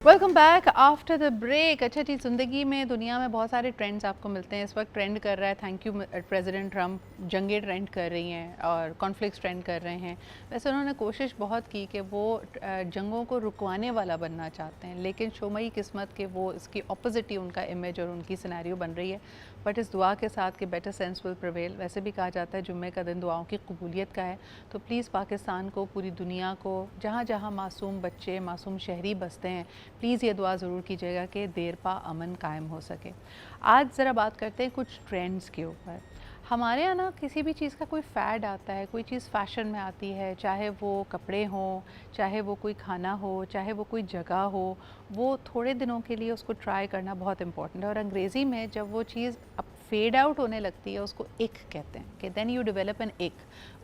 Welcome back after the break. अच्छा जी, ज़िंदगी में दुनिया में बहुत सारे ट्रेंड्स आपको मिलते हैं। इस वक्त ट्रेंड कर रहा है, थैंक यू प्रेसिडेंट ट्रम्प, जंगें ट्रेंड कर रही हैं और कॉन्फ्लिक्ट्स ट्रेंड कर रहे हैं। वैसे उन्होंने कोशिश बहुत की कि वो जंगों को रुकवाने वाला बनना चाहते हैं, लेकिन शोमई किस्मत के वो इसकी ऑपोजिट ही उनका इमेज और उनकी सिनेरियो बन रही है। बट इस दुआ के साथ कि बेटर सेंस विल प्रिवेल। वैसे भी कहा जाता है जुम्मे का दिन दुआओं की कबूलियत का है, तो प्लीज़ पाकिस्तान को, पूरी दुनिया को, जहाँ जहाँ मासूम बच्चे, मासूम शहरी बसते हैं, प्लीज़ ये दुआ ज़रूर कीजिएगा कि देर पा अमन कायम हो सके। आज ज़रा बात करते हैं कुछ ट्रेंड्स के ऊपर। हमारे यहाँ ना किसी भी चीज़ का कोई फ़ैड आता है, कोई चीज़ फ़ैशन में आती है, चाहे वो कपड़े हों, चाहे वो कोई खाना हो, चाहे वो कोई जगह हो, वो थोड़े दिनों के लिए उसको ट्राई करना बहुत इम्पॉर्टेंट है। और अंग्रेज़ी में जब वो चीज़ अब फेड आउट होने लगती है, उसको इक कहते हैं कि देन यू डेवलप एन इक।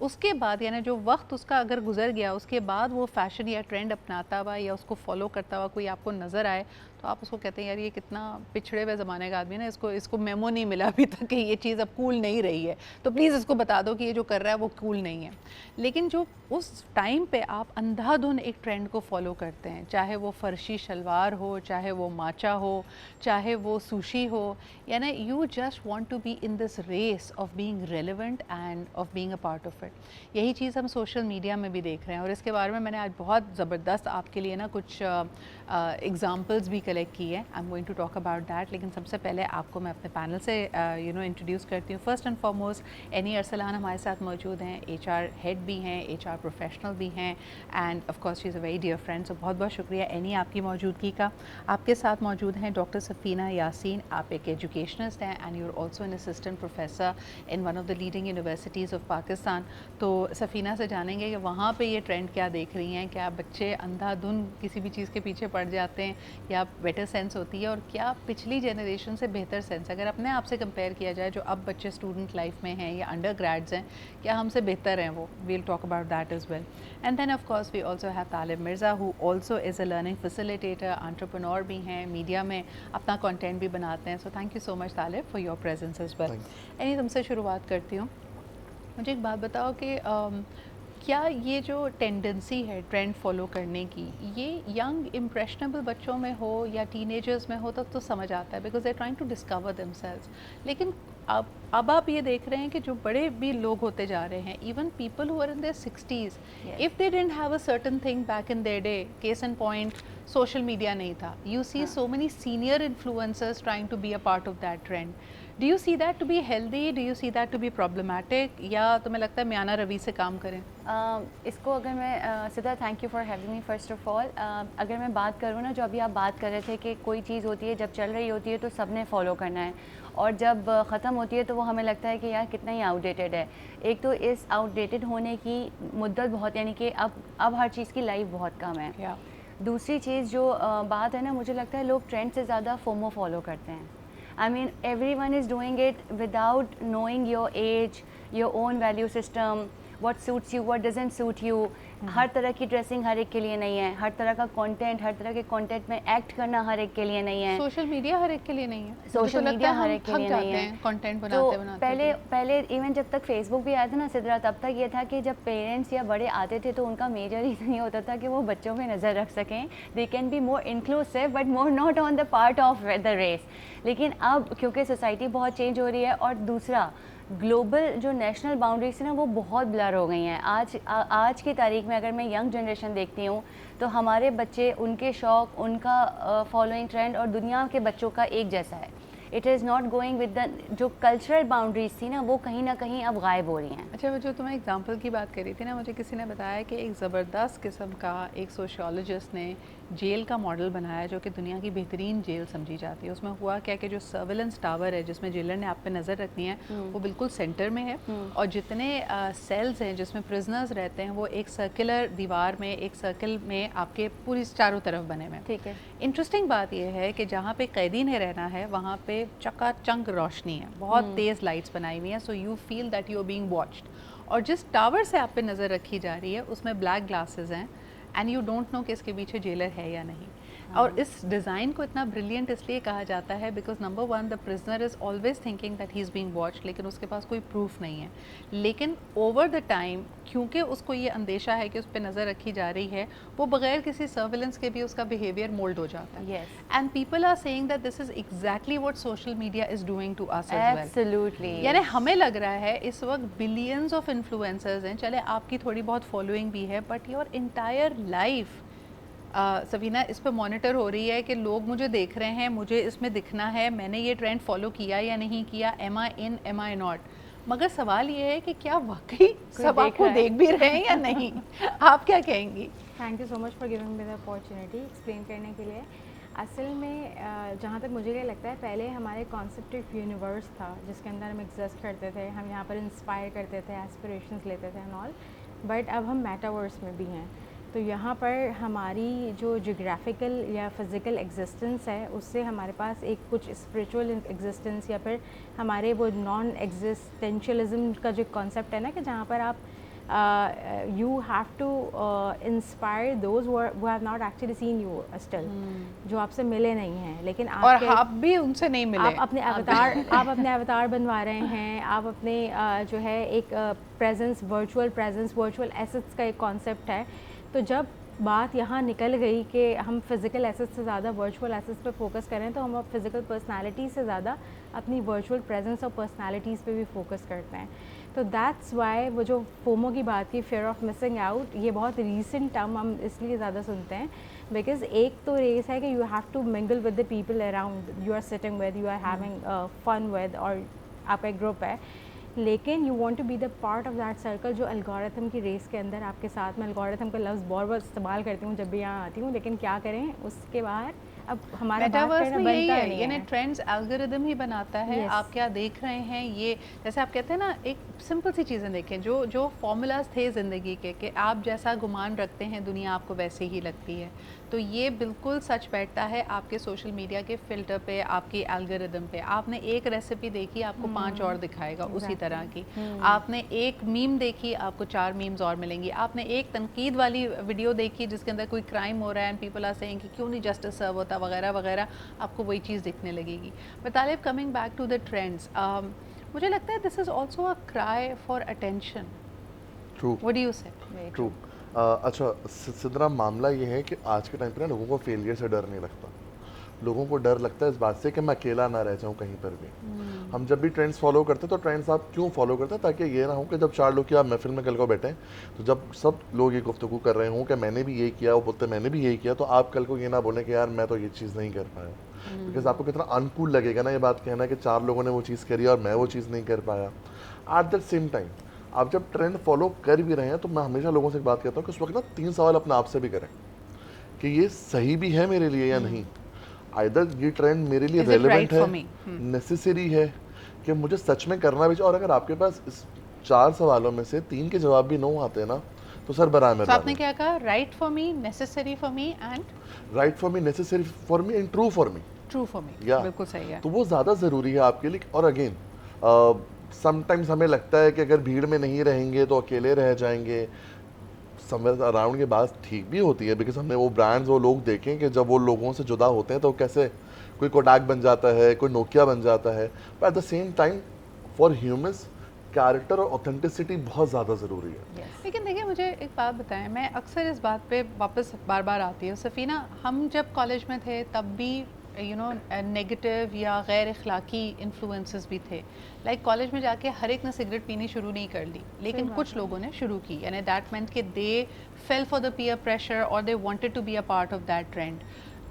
उसके बाद यानी जो वक्त उसका अगर गुजर गया, उसके बाद वो फ़ैशन या ट्रेंड अपनाता हुआ या उसको फॉलो करता हुआ कोई आपको नज़र आए, तो आप उसको कहते हैं यार ये कितना पिछड़े हुए ज़माने का आदमी है ना, इसको मेमो नहीं मिला अभी तक कि ये चीज़ अब कूल नहीं रही है, तो प्लीज़ इसको बता दो कि ये जो कर रहा है वो कूल नहीं है। लेकिन जो उस टाइम पे आप अंधाधुन एक ट्रेंड को फॉलो करते हैं, चाहे वो फ़र्शी शलवार हो, चाहे वो माचा हो, चाहे वो सुशी हो, यानी you just want to be in this race of being relevant and of being a part of it. यही चीज़ हम सोशल मीडिया में भी देख रहे हैं और इसके बारे में मैंने आज बहुत ज़बरदस्त आपके लिए ना कुछ एग्जाम्पल्स भी कलेक्ट की है। I am going to talk about that, लेकिन सबसे पहले आपको मैं अपने पैनल से इंट्रोड्यूस करती हूँ। First and foremost any Arsalan हमारे साथ मौजूद हैं, HR हेड भी हैं, HR प्रोफेशनल भी हैं, and of course she is a very dear friend. So बहुत बहुत शुक्रिया एनी आपकी मौजूदगी का। आपके साथ मौजूद हैं डॉक्टर सफ़ीना यासीन, आप एक एजुकेशनिस्ट हैं and you are also an assistant professor in one of the leading universities of Pakistan. तो सफ़ीना से जानेंगे कि वहाँ पे ये ट्रेंड क्या देख रही हैं, क्या बच्चे अंधाधुन किसी भी चीज़ के पीछे पड़ जाते हैं या बेटर सेंस होती है, और क्या पिछली जनरेशन से बेहतर सेंस अगर अपने आप से कंपेयर किया जाए, जो अब बच्चे स्टूडेंट लाइफ में हैं या अंडर ग्रेड्स हैं, क्या हमसे बेहतर हैं वो। We'll talk about that as well. And then of course we also have Talib Mirza who also is a learning facilitator, entrepreneur भी हैं, मीडिया में अपना कंटेंट भी बनाते हैं। So thank you so much Talib for your presence as well. एनी तुमसे शुरुआत करती हूँ। मुझे एक बात बताओ कि क्या ये जो टेंडेंसी है ट्रेंड फॉलो करने की, ये यंग इम्प्रेशनेबल बच्चों में हो या टीनेजर्स में हो तब तो समझ आता है, because they trying to discover themselves. लेकिन अब आप ये देख रहे हैं कि जो बड़े भी लोग होते जा रहे हैं, even people who are in their 60s, if they didn't have a certain thing back in their day, case and point social media नहीं था, you see so many senior influencers trying to be a part of that trend. Do you see that to be healthy, do you see that to be problematic, या तुम्हें लगता है म्याना रवि से काम करें? इसको अगर मैं सिद्धा, thank you for having me first of all. अगर मैं बात करूँ ना, जो अभी आप बात कर रहे थे कि कोई चीज़ होती है जब चल रही होती है तो सब ने फॉलो करना है, और जब ख़त्म होती है तो वो हमें लगता है कि यार कितना ही आउटडेटेड है। एक तो इस आउटडेटेड होने की मुद्दत बहुत, यानी कि अब हर चीज़ की लाइफ बहुत कम है। दूसरी चीज़ जो बात है ना, मुझे लगता है लोग ट्रेंड से ज़्यादा फोमो फॉलो करते हैं। I mean, everyone is doing it without knowing your age, your own value system, what suits you, what doesn't suit you. हर तरह की ड्रेसिंग हर एक के लिए नहीं है, हर तरह का कंटेंट, हर तरह के कंटेंट में एक्ट करना हर एक के लिए नहीं है, सोशल मीडिया हर एक के लिए नहीं है, सोशल मीडिया हर एक के लिए नहीं है। कंटेंट तो बनाते बनाते पहले इवन जब तक फेसबुक भी आया था ना सिद्रा, तब तक ये था कि जब पेरेंट्स या बड़े आते थे तो उनका मेजर रीज़न ये होता था कि वो बच्चों पे नज़र रख सकें, they can be more inclusive but more not on the part of the race. लेकिन अब क्योंकि सोसाइटी बहुत चेंज हो रही है, और दूसरा ग्लोबल जो नेशनल बाउंड्रीज है ना वो बहुत ब्लर हो गई हैं। आज की तारीख में अगर मैं यंग जनरेशन देखती हूँ तो हमारे बच्चे, उनके शौक़, उनका फॉलोइंग ट्रेंड और दुनिया के बच्चों का एक जैसा है। It is not going with the जो कल्चरल बाउंड्रीज थी ना, वो कहीं ना कहीं अब गायब हो रही हैं। अच्छा, वो जो तुम्हें एग्जांपल की बात करी थी ना, मुझे किसी ने बताया कि एक ज़बरदस्त किस्म का एक सोशियोलॉजिस्ट ने जेल का मॉडल बनाया जो कि दुनिया की बेहतरीन जेल समझी जाती है। उसमें हुआ क्या कि जो सर्विलेंस टावर है जिसमें जेलर ने आप पे नज़र रखनी है, वो बिल्कुल सेंटर में है, और जितने सेल्स हैं जिसमें प्रिजनर्स रहते हैं वो एक सर्कुलर दीवार में, एक सर्कल में आपके पूरी चारों तरफ बने हुए हैं। ठीक है। इंटरेस्टिंग बात यह है कि जहाँ पे कैदी ने रहना है वहाँ पे चकाचक रोशनी है, बहुत तेज़ लाइट्स बनाई हुई हैं, so you feel that you are being watched. और जिस टावर से आप पे नज़र रखी जा रही है उसमें ब्लैक ग्लासेस हैं एंड यू डोंट नो कि इसके पीछे जेलर है या नहीं। और इस डिज़ाइन को इतना ब्रिलियंट इसलिए कहा जाता है because number one the prisoner is always thinking that he is being watched, लेकिन उसके पास कोई प्रूफ नहीं है। लेकिन ओवर द टाइम क्योंकि उसको ये अंदेशा है कि उस पर नज़र रखी जा रही है, वो बगैर किसी सर्विलेंस के भी उसका बिहेवियर मोल्ड हो जाता है। And people are saying that this is exactly what social media is doing to us as well. Absolutely. यानी हमें लग रहा है इस वक्त बिलियंस ऑफ इन्फ्लुएंसर्स हैं, चले आपकी थोड़ी बहुत फॉलोइंग भी है, but your entire life Safina इस पे मॉनिटर हो रही है कि लोग मुझे देख रहे हैं, मुझे इसमें दिखना है, मैंने ये ट्रेंड फॉलो किया या नहीं किया, am I in am I not. मगर सवाल ये है कि क्या वाकई सब आपको देख भी रहे हैं या नहीं? आप क्या कहेंगी? Thank you so much for giving me the opportunity explain करने के लिए। असल में जहाँ तक मुझे ये लगता है, पहले हमारे कॉन्सेप्ट एक यूनिवर्स था जिसके अंदर हम एग्जिस्ट करते थे, हम यहाँ पर इंस्पायर करते थे, एस्पिरेशंस लेते थे एंड ऑल, बट अब हम मेटावर्स में भी हैं। तो यहाँ पर हमारी जो जोग्राफिकल या फिज़िकल एग्जिस्टेंस है, उससे हमारे पास एक कुछ स्पिरिचुअल एग्जिस्टेंस या फिर हमारे वो नॉन एग्जिस्टेंशियलिज्म का जो कॉन्सेप्ट है ना, कि जहाँ पर आप you have to inspire those who have not actually seen you still, जो आपसे मिले नहीं हैं, लेकिन और आप भी उनसे नहीं मिले। आप अपने अवतार बनवा रहे हैं, आप अपने जो है एक presence, virtual presence, virtual assets का एक कॉन्सेप्ट है। तो जब बात यहाँ निकल गई कि हम फिज़िकल एसेट्स से ज़्यादा वर्चुअल एसेट्स पे फोकस करें, तो हम अब फिज़िकल पर्सनालिटी से ज़्यादा अपनी वर्चुअल प्रेजेंस और पर्सनालिटीज़ पे भी फोकस करते हैं। तो दैट्स वाई वो जो फोमो की बात की, फियर ऑफ मिसिंग आउट, ये बहुत रीसेंट टर्म हम इसलिए ज़्यादा सुनते हैं बिकॉज एक तो रेस है कि you have to mingle with the people around you are sitting with, you are having fun with, और आपका एक ग्रुप है, लेकिन you want to be the part of that circle जो एल्गोरिथम की रेस के अंदर आपके साथ में, एल्गोरिथम का लफ्ज़ बहुत बहुत इस्तेमाल करती हूँ जब भी यहाँ आती हूँ, लेकिन क्या करें उसके बाहर अब हमारा मेटावर्स में यही है, यानी ट्रेंड्स एल्गोरिदम ही बनाता है। Yes. आप क्या देख रहे हैं, ये जैसे आप कहते हैं ना, एक सिंपल सी चीज़ें देखें, जो फॉर्मूलाज थे ज़िंदगी के कि आप जैसा गुमान रखते हैं दुनिया आपको वैसे ही लगती है, तो ये बिल्कुल सच बैठता है आपके सोशल मीडिया के फ़िल्टर पे, आपकी एल्गोरिदम पे। आपने एक रेसिपी देखी, आपको 5 और दिखाएगा उसी तरह की। आपने एक मीम देखी, आपको 4 मीम्स और मिलेंगी। आपने एक तनकीद वाली वीडियो देखी जिसके अंदर कोई क्राइम हो रहा है एंड पीपल आर सेइंग कि क्यों नहीं जस्टिस सर्व होता वगैरह वगैरह, आपको वही चीज़ दिखने लगेगी। But Talib, coming back to the trends, मुझे लगता है this is also a cry for attention. True. What do you say? True. अच्छा सिद्रा, मामला ये है कि आज के टाइम पे ना लोगों को फेलियर से डर नहीं लगता। लोगों को डर लगता है इस बात से कि मैं अकेला ना रह जाऊं कहीं पर भी। हम जब भी ट्रेंड्स फॉलो करते हैं तो ट्रेंड्स आप क्यों फॉलो करते हैं? ताकि ये ना हो कि जब 4 लोग की आप महफिल में कल को बैठे हैं, तो जब सब लोग ये गुफ्तगू कर रहे हों कि मैंने भी ये किया, वो बोलते मैंने भी यही किया, तो आप कल को ये ना बोलें कि यार मैं तो ये चीज़ नहीं कर पाया। बिकॉज आपको कितना अनकूल लगेगा ना ये बात कहना कि 4 लोगों ने वो चीज़ करी और मैं वो चीज़ नहीं कर पाया। एट द सेम टाइम आप जब ट्रेंड फॉलो कर भी रहे हैं, तो मैं हमेशा लोगों से एक बात कहता हूँ कि उस वक्त ना 3 सवाल अपने आप से भी करें कि ये सही भी है मेरे लिए या नहीं। आइदर ये ट्रेंड मेरे लिए रेलेवेंट है, नेसेसरी है, कि मुझे सच में करना भी। और अगर आपके पास इस 4 सवालों में से 3 के जवाब भी नो आते हैं ना, तो सर बराए में। तो आपने क्या कहा? Right for me, necessary for me and right for me, necessary for me and true for me. True for me, बिल्कुल सही है। तो वो ज़्यादा ज़रूरी है आपके लिए। और अगेन समटाइम्स हमें लगता है कि अगर भीड़ में नहीं रहेंगे तो अकेले रह जाएंगे। समवेयर अराउंड की बात ठीक भी होती है, बिकॉज हमने वो ब्रांड्स, वो लोग देखें कि जब वो लोगों से जुदा होते हैं तो कैसे कोई कोडाक बन जाता है, कोई नोकिया बन जाता है। But at the same time for humans character और ऑथेंटिसिटी बहुत ज़्यादा ज़रूरी है। लेकिन देखिए, मुझे एक बात बताएं, मैं अक्सर इस बात पे वापस बार बार आती हूँ सफ़ीना। हम जब कॉलेज में थे तब भी नेगेटिव या गैर अखलाकी इन्फ्लुएंसेस भी थे। लाइक कॉलेज में जाके हर एक ने सिगरेट पीनी शुरू नहीं कर ली, लेकिन कुछ लोगों ने शुरू की, यानी दैट मींस कि they fell for the peer pressure और they wanted to be a part of that trend.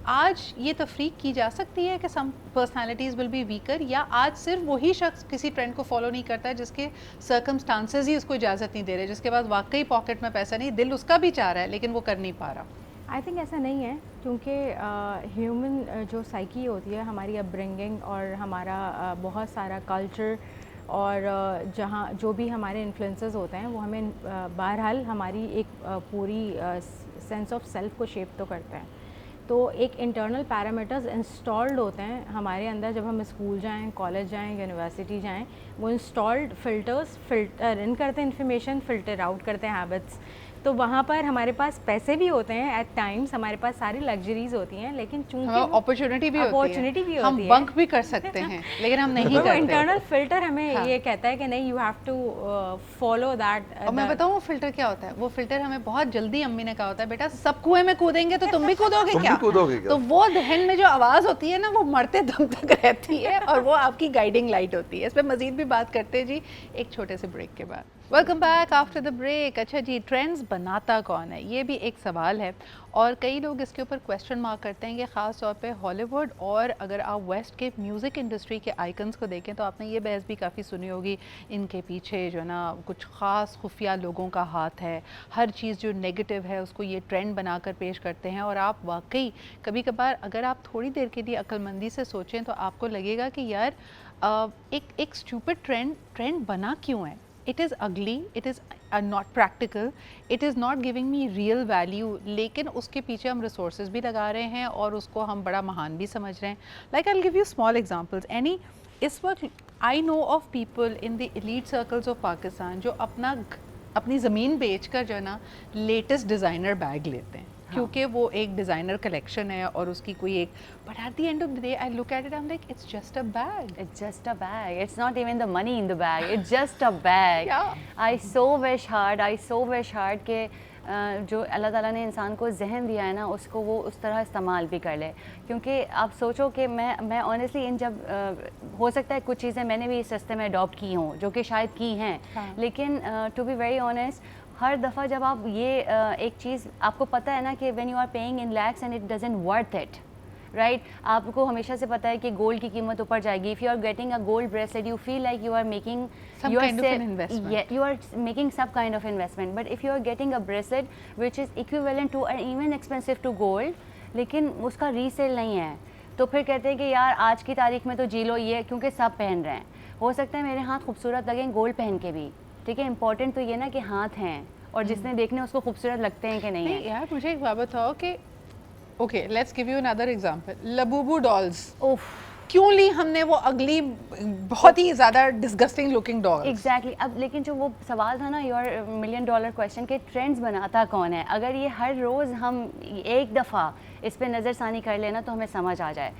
आज ये तफरीक की जा सकती है कि some personalities will be weaker, या आज सिर्फ वही शख्स किसी ट्रेंड को फॉलो नहीं करता है जिसके सर्कमस्टांसेस ही उसको इजाज़त नहीं दे रहे, जिसके पास वाकई पॉकेट में पैसा नहीं, दिल उसका भी चाह रहा है लेकिन वो कर नहीं पा रहा। आई थिंक ऐसा नहीं है, क्योंकि ह्यूमन जो साइकी होती है, हमारी अपब्रिंगिंग और हमारा बहुत सारा कल्चर और जहाँ जो भी हमारे इन्फ्लुएंसेस होते हैं वो हमें बहरहाल हमारी एक पूरी सेंस ऑफ सेल्फ को शेप तो करते हैं। तो एक इंटरनल पैरामीटर्स इंस्टॉल्ड होते हैं हमारे अंदर जब हम स्कूल जाएं, कॉलेज जाएं, यूनिवर्सिटी जाएं। वो इंस्टॉल्ड फिल्टर्स फिल्टर इन करते हैं, इन्फॉर्मेशन फिल्टर आउट करते हैं हैबिट्स। तो वहाँ पर हमारे पास पैसे भी होते हैं एट टाइम्स, हमारे पास सारी लग्जरीज होती हैं, लेकिन चूंकि अपॉर्चुनिटी भी अपॉर्चुनिटी भी हम होती है, बंक भी कर सकते हैं लेकिन हम नहीं करते। इंटरनल फिल्टर हमें हाँ। ये कहता है कि नहीं, you have to follow that. और मैं बताऊँ वो फिल्टर क्या होता है, वो फिल्टर हमें बहुत जल्दी अम्मी ने कहा होता है, बेटा सब कुएं में कूदेंगे तो तुम भी कूदोगे तुम भी क्या? कूदोगे क्या? तो वो दहन में जो आवाज़ होती है ना, वो मरते दम तक रहती है और वो आपकी गाइडिंग लाइट होती है। इस पर मजीद भी बात करते हैं जी एक छोटे से ब्रेक के बाद। Welcome back after the break. अच्छा जी, ट्रेंड्स बनाता कौन है, ये भी एक सवाल है और कई लोग इसके ऊपर क्वेश्चन मार्क करते हैं कि ख़ास तौर पे हॉलीवुड और अगर आप वेस्ट के म्यूज़िक इंडस्ट्री के आइकन्स को देखें तो आपने ये बहस भी काफ़ी सुनी होगी, इनके पीछे जो ना कुछ ख़ास खुफिया लोगों का हाथ है, हर चीज़ जो नेगेटिव है उसको ये ट्रेंड बनाकर पेश करते हैं। और आप वाकई कभी कभार अगर आप थोड़ी देर के लिए अक्लमंदी से सोचें तो आपको लगेगा कि यार एक स्टूपिड ट्रेंड बना क्यों है। It is ugly, it is not practical, it is not giving me real value, लेकिन उसके पीछे हम resources भी लगा रहे हैं और उसको हम बड़ा महान भी समझ रहे हैं। Like I'll give you small examples. इस वक्त I know of people in the elite circles of Pakistan जो अपनी ज़मीन बेचकर जो है ना लेटेस्ट डिज़ाइनर बैग लेते हैं, क्योंकि वो एक डिज़ाइनर कलेक्शन है और उसकी कोई एक, but at the end of the day I look at it, I am like it's just a bag, It's just a bag. It's not even the money in the bag. It's just a bag. Yeah. I so wish hard कि जो अल्लाह ताला ने इंसान को जहन दिया है ना, उसको वो उस तरह इस्तेमाल भी कर ले। क्योंकि आप सोचो कि मैं ऑनेस्टली इन जब हो सकता है कुछ चीज़ें मैंने भी इस रास्ते में अडॉप्ट की हों जो कि शायद की हैं, हाँ। लेकिन टू बी वेरी ऑनेस्ट, हर दफ़ा जब आप ये एक चीज़ आपको पता है ना कि when you are paying in lakhs and it doesn't worth it, right, आपको हमेशा से पता है कि गोल्ड की कीमत ऊपर जाएगी। If you are getting a gold bracelet you feel like you are making Some kind of an investment. you are making some kind of investment, but if you are getting a bracelet which is equivalent to or even expensive to gold, लेकिन उसका resale नहीं है, तो फिर कहते हैं कि यार आज की तारीख में तो जी लो ये, क्योंकि सब पहन रहे हैं। हो सकता है मेरे हाथ खूबसूरत लगें गोल्ड पहन के भी, ठीक है, इंपॉर्टेंट तो ये ना कि हाथ हैं और जिसने देखने उसको खूबसूरत लगते हैं कि नहीं है। यार मुझे एक बात बताओ कि okay let's give you another example, Labubu dolls, ओफ, क्यों ली हमने वो अगली बहुत ही ज़्यादा डिस्गस्टिंग लुकिंग डॉल्स? एग्जैक्टली। अब लेकिन जो वो सवाल था ना, योर $1 million क्वेश्चन के ट्रेंड्स बनाता कौन है, अगर ये हर रोज़ हम एक दफ़ा इस पे नज़रसानी कर लेना तो हमें समझ आ जाए।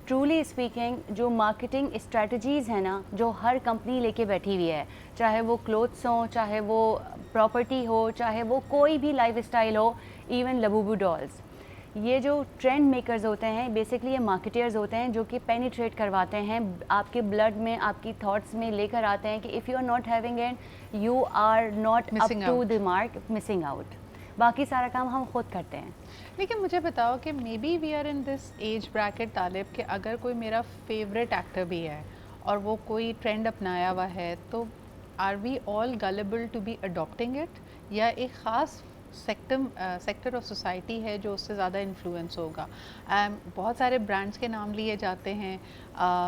ट्रूली स्पीकिंग, जो मार्केटिंग स्ट्रेटजीज़ है ना, जो हर कंपनी लेके बैठी हुई है, चाहे वो क्लोथ्स हो, चाहे वो प्रॉपर्टी हो, चाहे वो कोई भी लाइफस्टाइल हो, इवन लबूबू डॉल्स, ये जो ट्रेंड मेकर्स होते हैं बेसिकली ये मार्केटर्स होते हैं जो कि पेनिट्रेट करवाते हैं आपके ब्लड में, आपकी थॉट्स में लेकर आते हैं कि if you are not having it you are not up to the mark, missing out. बाकी सारा काम हम खुद करते हैं। लेकिन मुझे बताओ कि maybe we are in this age bracket तालिब कि अगर कोई मेरा फेवरेट एक्टर भी है और वो कोई ट्रेंड अपनाया हुआ है, तो are we all gullible to be adopting it, या एक ख़ास सेक्टर ऑफ सोसाइटी है जो उससे ज़्यादा इन्फ्लुएंस होगा? बहुत सारे ब्रांड्स के नाम लिए जाते हैं,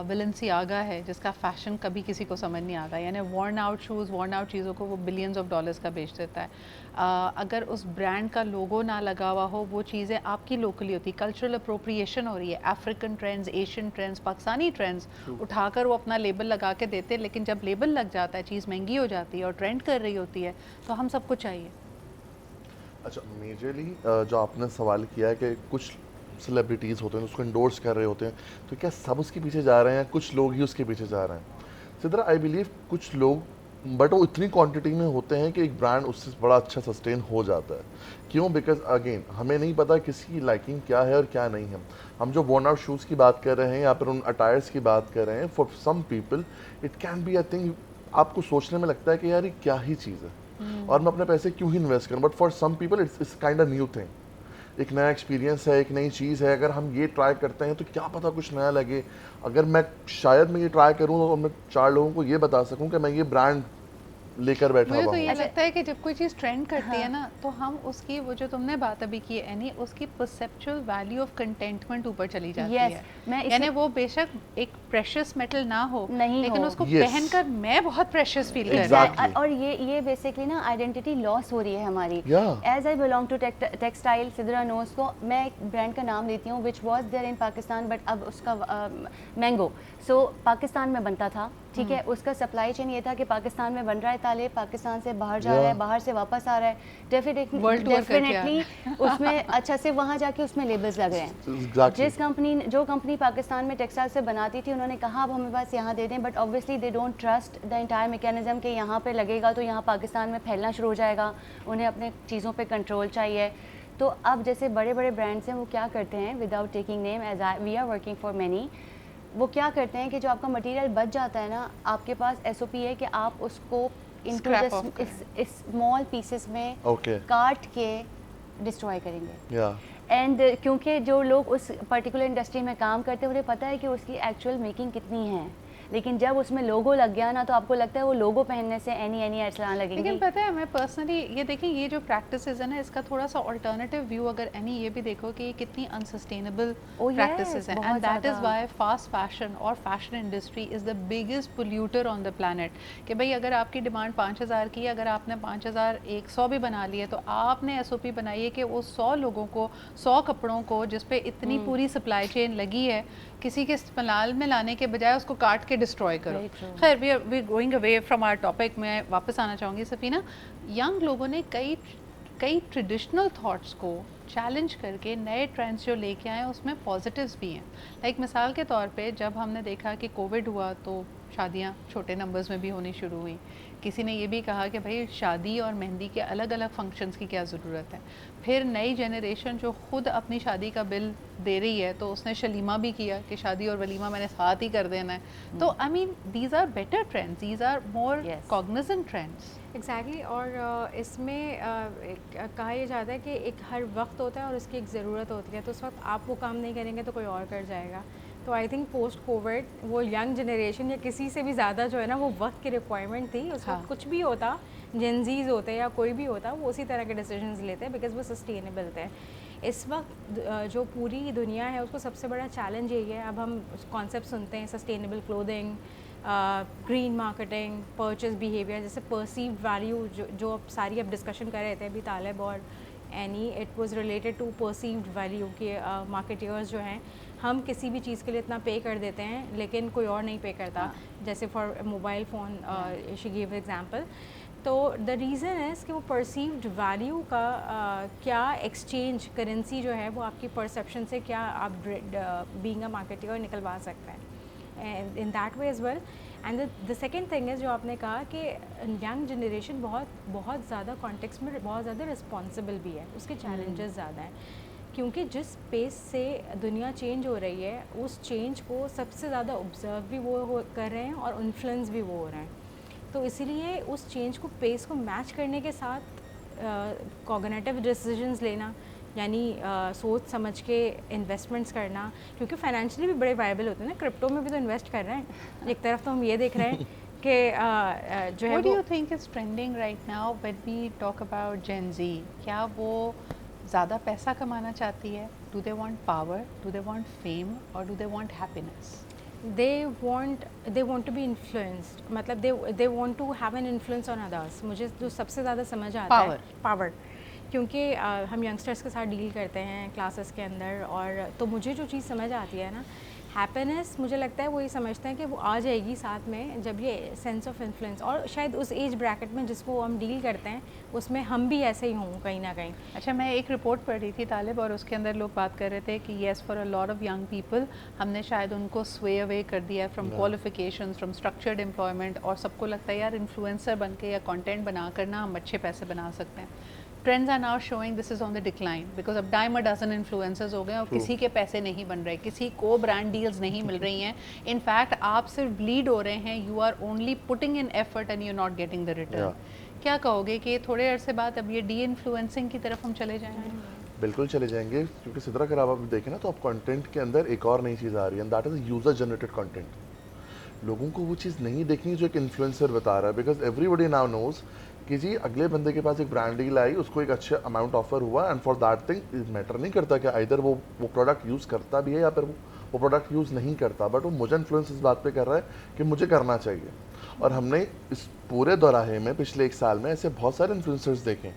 Balenciaga है जिसका फ़ैशन कभी किसी को समझ नहीं आता, यानी worn out shoes, worn out चीज़ों को वो बिलियंस ऑफ डॉलर्स का बेच देता है। अगर उस ब्रांड का लोगो ना लगा हुआ हो, वो चीज़ें आपकी लोकली होती, कल्चरल अप्रोप्रिएशन हो रही है, African trends, Asian trends, Pakistani trends उठाकर वो अपना लेबल लगा के देते हैं, लेकिन जब लेबल लग जाता है चीज़ महंगी हो जाती है और ट्रेंड कर रही होती है तो हम सबको चाहिए। अच्छा, मेजरली जो आपने सवाल किया है कि कुछ सेलिब्रिटीज़ होते हैं उसको इंडोर्स कर रहे होते हैं, तो क्या सब उसके पीछे जा रहे हैं, कुछ लोग ही उसके पीछे जा रहे हैं? सिद्रा, आई बिलीव कुछ लोग, बट वो इतनी क्वांटिटी में होते हैं कि एक ब्रांड उससे बड़ा अच्छा सस्टेन हो जाता है। क्यों? बिकॉज अगेन हमें नहीं पता किसी की लाइकिंग क्या है और क्या नहीं है। हम जो वर्न आउट शूज़ की बात कर रहे हैं या फिर उन अटायर्स की बात कर रहे हैं, for some people it can be, I think आपको सोचने में लगता है कि यार ये क्या ही चीज़ है और मैं अपने पैसे क्यों ही इन्वेस्ट करूं, but for some people it's kind of new thing, एक नया एक्सपीरियंस है, एक नई चीज़ है। अगर हम ये ट्राई करते हैं तो क्या पता कुछ नया लगे। अगर मैं शायद मैं ये ट्राई करूं तो मैं 4 लोगों को ये बता सकूं कि मैं ये ब्रांड लेकर बैठा मुझे हुआ तो हूं। ये लगता है कि जब कोई चीज़ ट्रेंड करती है ना, तो हम उसकी, वो जो तुमने बात अभी की है यानी उसकी परसेप्चुअल वैल्यू ऑफ कंटेंटमेंट ऊपर चली जाती Yes, है। मैं यानी वो बेशक एक प्रेशियस मेटल ना हो, नहीं लेकिन हो। उसको Yes. पहनकर मैं बहुत प्रेशियस फील कर रही हूँ। Exactly. और ये बेसिकली ना आइडेंटिटी लॉस हो रही है हमारी। Yeah. As I belong to textile, Sidra knows को मैं एक ब्रांड का नाम लेती हूँ which was there in Pakistan, but अब उसका मैंगो पाकिस्तान में बनता था, ठीक है। उसका सप्लाई चेन ये था कि पाकिस्तान में बन रहा है ताले, पाकिस्तान से बाहर जा रहा है, Yeah. बाहर से वापस आ रहा है, World tour करके आ रहा है। डेफिनेटली उसमें अच्छा से वहाँ जाके उसमें लेबल्स लग रहे हैं। Exactly. जो कंपनी पाकिस्तान में टेक्सटाइल से बनाती थी, उन्होंने कहा अब हमें बस यहाँ दे दें, but obviously they don't trust the entire mechanism कि यहाँ पे लगेगा तो यहाँ पाकिस्तान में फैलना शुरू हो जाएगा, उन्हें अपने चीज़ों पे कंट्रोल चाहिए। तो अब जैसे बड़े बड़े ब्रांड्स हैं वो क्या करते हैं, without taking name, as we are working for many, वो क्या करते हैं कि जो आपका मटेरियल बच जाता है ना, आपके पास SOP है कि आप उसको इनटू Scrap off इस स्मॉल पीसेस में Okay. काट के डिस्ट्रॉय करेंगे। Yeah. एंड क्योंकि जो लोग उस पर्टिकुलर इंडस्ट्री में काम करते हैं उन्हें पता है कि उसकी एक्चुअल मेकिंग कितनी है, लेकिन जब उसमें लोगो लग गया ना तो आपको लगता है वो लोगो पहनने से एनी एड्स लगेंगे। लेकिन पता है मैं पर्सनली ये देखिए, ये जो प्रैक्टिसेस है ना, इसका थोड़ा सा अल्टरनेटिव व्यू अगर एनी ये भी देखो कि ये कितनी अनसस्टेनेबल Oh, yes, प्रैक्टिसेस हैं, बहुत एंड दैट इज़ ज़्यादा। व्हाई फास्ट फैशन और fashion industry is the biggest polluter on the planet. कि भाई अगर आपकी डिमांड 5000 की है, अगर आपने 5100 भी बना लिए तो आपने SOP बनाई है कि वो 100 लोगों को 100 कपड़ों को जिस पे इतनी पूरी सप्लाई चेन लगी है, किसी के इस्तेमाल में लाने के बजाय उसको काट के डिस्ट्रॉय करो। Very true. खैर we going away from our topic, मैं वापस आना चाहूँगी सफीना। यंग लोगों ने कई ट्रेडिशनल थॉट्स को चैलेंज करके नए ट्रेंड्स जो लेके आए उसमें पॉजिटिव्स भी हैं। लाइक मिसाल के तौर पे जब हमने देखा कि कोविड हुआ तो शादियाँ छोटे नंबर्स में भी होनी शुरू हुई। किसी ने ये भी कहा कि भाई शादी और मेहंदी के अलग अलग फंक्शंस की क्या ज़रूरत है। फिर नई जनरेशन जो खुद अपनी शादी का बिल दे रही है तो उसने शलीमा भी किया कि शादी और वलीमा मैंने साथ ही कर देना है। तो I mean these are better trends, these are more Yes. Cognizant trends. Exactly और इसमें कहा यह जाता है कि एक हर वक्त होता है और उसकी एक ज़रूरत होती है, तो उस वक्त आप वो काम नहीं करेंगे तो कोई और कर जाएगा। तो आई थिंक पोस्ट कोविड वो यंग जनरेशन या किसी से भी ज़्यादा जो है ना वो वक्त की रिक्वायरमेंट थी। उस वक्त हाँ। कुछ भी होता, जेनजीज होते या कोई भी होता, वो उसी तरह के डिसीजंस लेते हैं बिकॉज वो सस्टेनेबल थे। इस वक्त जो पूरी दुनिया है उसको सबसे बड़ा चैलेंज यही है। अब हम कॉन्सेप्ट सुनते हैं sustainable clothing, green marketing, purchase behaviour, जैसे परसीव्ड वैल्यू जो अब सारी अब डिस्कशन कर रहे थे अभी तालिब और Annie, it was related to perceived value कि मार्केटियर्स जो हैं हम किसी भी चीज़ के लिए इतना पे कर देते हैं लेकिन कोई और नहीं पे करता। जैसे for mobile phone she give example. तो द रीज़न है कि वो परसीव्ड वैल्यू का क्या एक्सचेंज करेंसी जो है वो आपकी परसेप्शन से क्या आप बीइंग अ मार्केटियर निकलवा सकते हैं and in that way as well. And the second thing is जो आपने कहा कि यंग जनरेशन बहुत ज़्यादा कॉन्टेक्स्ट में बहुत ज़्यादा रिस्पॉन्सिबल भी है, उसके चैलेंजेस ज़्यादा हैं क्योंकि जिस पेस से दुनिया चेंज हो रही है उस चेंज को सबसे ज़्यादा ऑब्जर्व भी वो कर रहे हैं और इन्फ्लुएंस भी वो हो रहे हैं। तो इसीलिए उस चेंज को पेस को मैच करने के साथ कॉग्निटिव डिसीजंस लेना, यानी सोच समझ के इन्वेस्टमेंट्स करना, क्योंकि फाइनेंशियली भी बड़े वायबल होते हैं ना। क्रिप्टो में भी तो इन्वेस्ट कर रहे हैं। एक तरफ तो हम ये देख रहे हैं कि जो है What do वो you think is trending right now when we talk about Gen Z? क्या वो ज़्यादा पैसा कमाना चाहती है? Do they want power? Do they want fame? Or do they want happiness? they want to be influenced, मतलब they want to have an influence on others। मुझे जो सबसे ज़्यादा समझ आता है पावर, क्योंकि हम यंगस्टर्स के साथ डील करते हैं क्लासेस के अंदर, और तो मुझे जो चीज़ समझ आती है ना, हैप्पीनेस मुझे लगता है वो ये समझते हैं कि वो आ जाएगी साथ में जब ये सेंस ऑफ इन्फ्लुएंस, और शायद उस एज ब्रैकेट में जिसको हम डील करते हैं उसमें हम भी ऐसे ही हों कहीं ना कहीं। अच्छा, मैं एक रिपोर्ट पढ़ रही थी तालिब, और उसके अंदर लोग बात कर रहे थे कि yes for a lot of young people हमने शायद उनको स्वे अवे कर दिया है from qualifications, from structured employment, और सबको लगता है यार इन्फ्लुएंसर बन के या कंटेंट बना कर ना हम अच्छे पैसे बना सकते हैं। Trends are now showing this is on the decline because अब डाइम अ डजन इन्फ्लुएंसर्स हो गए और किसी के पैसे नहीं बन रहे, किसी को ब्रांड डील्स नहीं मिल रही हैं। इनफैक्ट आप सिर्फ ब्लीड हो रहे हैं, you are only putting in effort and you not getting the return. क्या कहोगे कि थोड़े अरसे बाद अब ये डी इन्फ्लुएंसिंग की तरफ हम चले जाएंगे? बिल्कुल चले जाएंगे, क्योंकि सिद्रा अगर आप देखें ना तो आप कंटेंट के अंदर एक और नई चीज़ आ रही है, that is user generated content. लोगों को वो चीज़ नहीं देखनी जो एक इन्फ्लुएंसर बता रहा है, बिकॉज एवरीबडी नाउ नोज कि जी अगले बंदे के पास एक ब्रांड डील आई, उसको एक अच्छा अमाउंट ऑफर हुआ, and for that thing matter नहीं करता कि इधर वो प्रोडक्ट यूज़ करता भी है या फिर वो प्रोडक्ट यूज़ नहीं करता, बट वो मुझे इन्फ्लुएंस इस बात पे कर रहा है कि मुझे करना चाहिए। और हमने इस पूरे दौराहे में पिछले 1 साल में ऐसे बहुत सारे इन्फ्लुएंसर्स देखे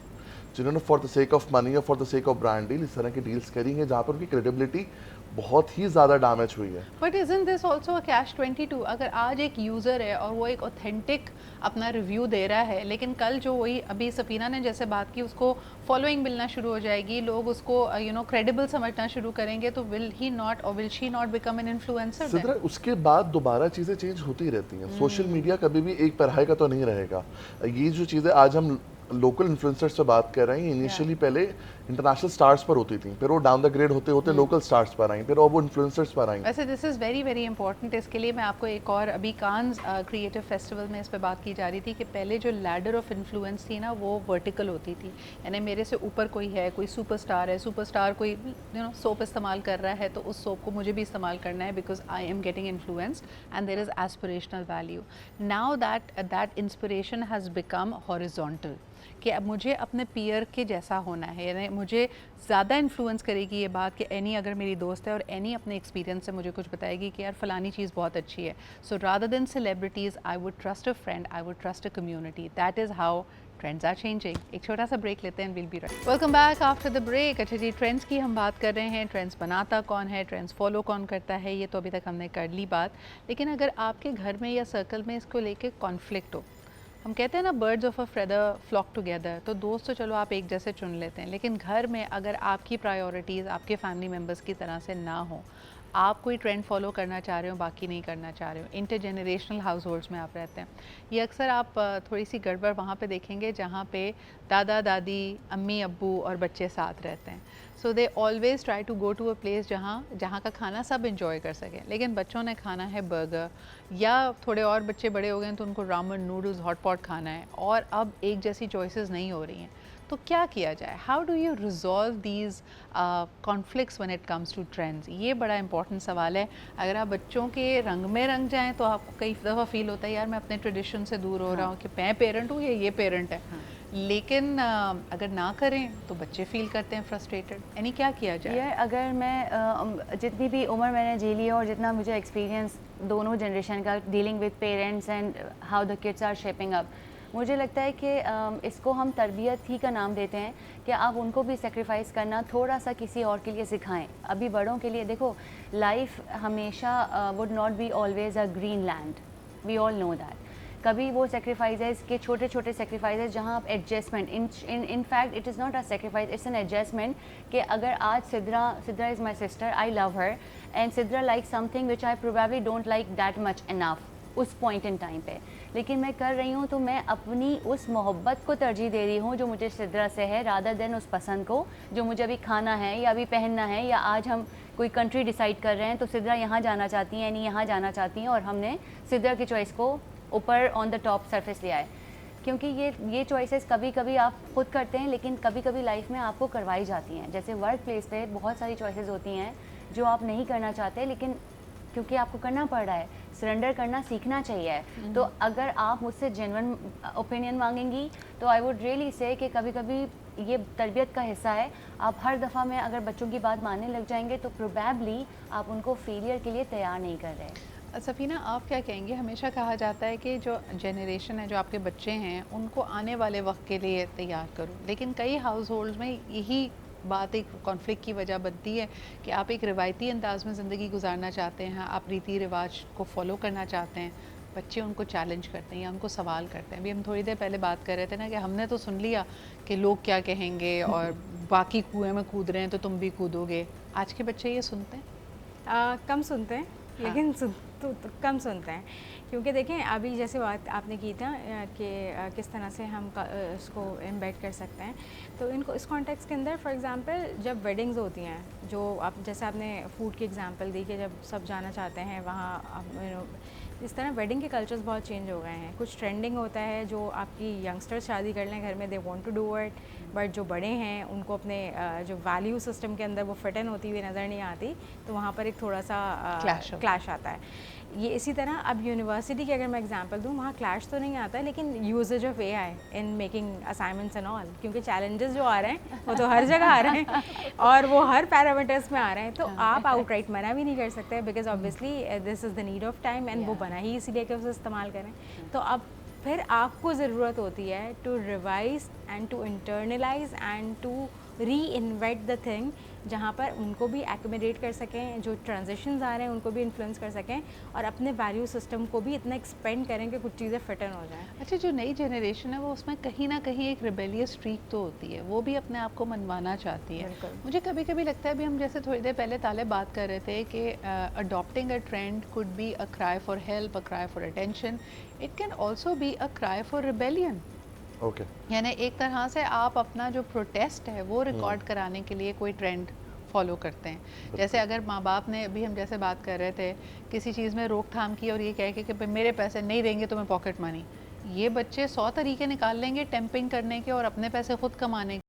जिन्होंने for the sake of money और for the sake of brand deal इस तरह की डील्स करी हैं जहाँ पर उनकी क्रेडिबिलिटी बहुत ही ज़्यादा डैमेज हुई है। But isn't this also a cash 22? अगर आज एक यूज़र है और वो एक ऑथेंटिक अपना रिव्यू दे रहा है, लेकिन कल जो वही अभी सफीना ने जैसे बात की उसको फॉलोइंग मिलना शुरू हो जाएगी, लोग उसको क्रेडिबल समझना शुरू करेंगे, तो विल ही नॉट और will she not become an influencer? Sidra, उसके बाद दोबारा चीज़ें चेंज होती रहती हैं। सोशल मीडिया कभी भी एक पढ़ाई का तो नहीं रहेगा। ये जो चीज़ें आज हम लोकल इन्फ्लुएंसर्स से बात कर रहे हैं, इनिशियली पहले इंटरनेशनल स्टार्स पर होती थी, फिर वो डाउन द ग्रेड होते होते लोकल स्टार्स पर आई, फिर वो इन्फ्लुएंसर्स पर आई। वैसे this is very very important. इसके लिए मैं आपको एक और अभी कान्स क्रिएटिव फेस्टिवल में इस पे बात की जा रही थी कि पहले जो लैडर ऑफ इन्फ्लुएंस थी ना वो वर्टिकल होती थी, यानी मेरे से ऊपर कोई है, कोई सुपरस्टार है, सुपरस्टार कोई सोप इस्तेमाल कर रहा है तो उस सोप को मुझे भी इस्तेमाल करना है because I am getting influenced and there is aspirational value. Now that inspiration has become horizontal कि अब मुझे अपने पीयर के जैसा होना है, यानी मुझे ज़्यादा इन्फ्लुएंस करेगी ये बात कि एनी अगर मेरी दोस्त है और एनी अपने एक्सपीरियंस से मुझे कुछ बताएगी कि यार फ़लानी चीज़ बहुत अच्छी है, so rather than celebrities I would trust a friend, I would trust a community. That is how trends are changing. एक छोटा सा ब्रेक लेते हैं, will be right. Welcome back after the break. अच्छा जी, ट्रेंड्स की हम बात कर रहे हैं। ट्रेंड्स बनाता कौन है, ट्रेंड्स फॉलो कौन करता है, ये तो अभी तक हमने कर ली बात। लेकिन अगर आपके घर में या सर्कल में इसको लेके कॉन्फ्लिक्ट हो, हम कहते हैं ना birds of a feather flock together, तो दोस्त तो चलो आप एक जैसे चुन लेते हैं, लेकिन घर में अगर आपकी प्रायोरिटीज़ आपके फैमिली मेम्बर्स की तरह से ना हो, आप कोई ट्रेंड फॉलो करना चाह रहे हो बाकी नहीं करना चाह रहे हो, इंटर जनरेशनल हाउस होल्ड्स में आप रहते हैं, ये अक्सर आप थोड़ी सी गड़बड़ वहाँ पे देखेंगे जहाँ पे दादा दादी, अम्मी अब्बू और बच्चे साथ रहते हैं। So they always try to go to a place जहाँ का खाना सब इंजॉय कर सकें, लेकिन बच्चों ने खाना है बर्गर, या थोड़े और बच्चे बड़े हो गए हैं तो उनको रामन नूडल्स हॉट पॉट खाना है, और अब एक जैसी चॉइसेस नहीं हो रही हैं। तो क्या किया जाए? How do you resolve these conflicts when it comes to trends? ये बड़ा इंपॉर्टेंट सवाल है। अगर आप बच्चों के रंग में रंग जाएं तो आपको कई दफ़ा फील होता है यार मैं अपने ट्रेडिशन से दूर हो रहा हूँ कि मैं पेरेंट हूँ या ये पेरेंट है। लेकिन अगर ना करें तो बच्चे फील करते हैं फ्रस्ट्रेटेड। यानी क्या किया जाए? यार अगर मैं जितनी भी उम्र मैंने जी ली है और जितना मुझे एक्सपीरियंस दोनों जनरेशन का dealing with parents and how the kids are shaping up, मुझे लगता है कि इसको हम तरबियत ही का नाम देते हैं कि आप उनको भी सेक्रीफाइस करना थोड़ा सा किसी और के लिए सिखाएं। अभी बड़ों के लिए देखो, लाइफ हमेशा would not be always a green land, we all know that. कभी वो सेक्रीफाइसेस के छोटे छोटे सेक्रीफाइसेस जहाँ आप adjustment, in fact it is not a sacrifice, it's an adjustment कि अगर आज Sidra is my sister, I love her and Sidra like something which I probably don't like that much enough उस पॉइंट इन टाइम पे, लेकिन मैं कर रही हूँ तो मैं अपनी उस मोहब्बत को तरजीह दे रही हूँ जो मुझे सिद्रा से है, रादर देन उस पसंद को जो मुझे अभी खाना है या अभी पहनना है, या आज हम कोई कंट्री डिसाइड कर रहे हैं तो सिद्रा यहाँ जाना चाहती हैं, यानी यहाँ जाना चाहती हैं, और हमने सिद्रा की चॉइस को ऊपर ऑन द टॉप सरफेस लिया है। क्योंकि ये चॉइसेस कभी कभी आप खुद करते हैं, लेकिन कभी कभी लाइफ में आपको करवाई जाती हैं। जैसे वर्क प्लेस पे बहुत सारी चॉइसेस होती हैं जो आप नहीं करना चाहते, लेकिन क्योंकि आपको करना पड़ रहा है, सरेंडर करना सीखना चाहिए। तो अगर आप मुझसे जेन्युइन ओपिनियन मांगेंगी तो आई वुड रियली से कि कभी कभी ये तरबियत का हिस्सा है। आप हर दफ़ा में अगर बच्चों की बात मानने लग जाएंगे तो प्रोबेबली आप उनको फेलियर के लिए तैयार नहीं कर रहे। सफीना, आप क्या कहेंगे? हमेशा कहा जाता है कि जो जनरेशन है, जो आपके बच्चे हैं, उनको आने वाले वक्त के लिए तैयार करो, लेकिन कई हाउस होल्ड में यही बात एक कॉन्फ्लिक्ट की वजह बनती है कि आप एक रिवायती अंदाज में ज़िंदगी गुजारना चाहते हैं, आप रीति रिवाज को फॉलो करना चाहते हैं, बच्चे उनको चैलेंज करते हैं या उनको सवाल करते हैं। अभी हम थोड़ी देर पहले बात कर रहे थे ना कि हमने तो सुन लिया कि लोग क्या कहेंगे और बाकी कुएं में कूद रहे हैं तो तुम भी कूदोगे। आज के बच्चे ये सुनते हैं? कम सुनते हैं, लेकिन तो कम सुनते हैं, क्योंकि देखें अभी जैसे बात आपने की था कि किस तरह से हम इसको एम्बेड कर सकते हैं, तो इनको इस कॉन्टेक्स्ट के अंदर फॉर एग्जांपल जब वेडिंग्स होती हैं, जो आप जैसे आपने फूड की एग्जांपल दी कि जब सब जाना चाहते हैं वहाँ, इस तरह वेडिंग के कल्चर्स बहुत चेंज हो गए हैं। कुछ ट्रेंडिंग होता है जो आपकी यंगस्टर्स शादी कर लें घर में, they want to do it, but जो बड़े हैं उनको अपने जो वैल्यू सिस्टम के अंदर वो फिट इन होती हुई नज़र नहीं आती, तो वहाँ पर एक थोड़ा सा क्लैश आता है। ये इसी तरह अब यूनिवर्सिटी की अगर मैं एग्जांपल दूँ, वहाँ क्लैश तो नहीं आता है, लेकिन usages of AI in making assignments and all, क्योंकि चैलेंजेस जो आ रहे हैं वो तो हर जगह आ रहे हैं और वो हर पैरामीटर्स में आ रहे हैं, तो आप आउटराइट मना भी नहीं कर सकते, because obviously this is the need of time and वो बना ही इसीलिए कि उसे इस्तेमाल करें। तो अब फिर आपको ज़रूरत होती है to revise and to internalise and to reinvent the thing, जहाँ पर उनको भी एक्यूमुलेट कर सकें, जो ट्रांजिशंस आ रहे हैं उनको भी इन्फ्लुएंस कर सकें, और अपने वैल्यू सिस्टम को भी इतना एक्सपेंड करें कि कुछ चीज़ें फिट इन हो जाएं। अच्छा, जो नई जनरेशन है वो उसमें कहीं ना कहीं एक रिबेलियस स्ट्रीक तो होती है, वो भी अपने आप को मनवाना चाहती है। बिल्कुल। मुझे कभी कभी लगता है, अभी हम जैसे थोड़ी देर पहले ताले बात कर रहे थे कि adopting a trend could be a cry for help, a cry for attention, it can also be a cry for rebellion. Okay. यानी एक तरह से आप अपना जो प्रोटेस्ट है वो रिकॉर्ड कराने के लिए कोई ट्रेंड फॉलो करते हैं। जैसे अगर माँ बाप ने, अभी हम जैसे बात कर रहे थे, किसी चीज़ में रोकथाम की और ये कह के कि भाई मेरे पैसे नहीं देंगे तो मैं पॉकेट मनी, ये बच्चे 100 तरीके निकाल लेंगे टेम्पिंग करने के और अपने पैसे खुद कमाने के।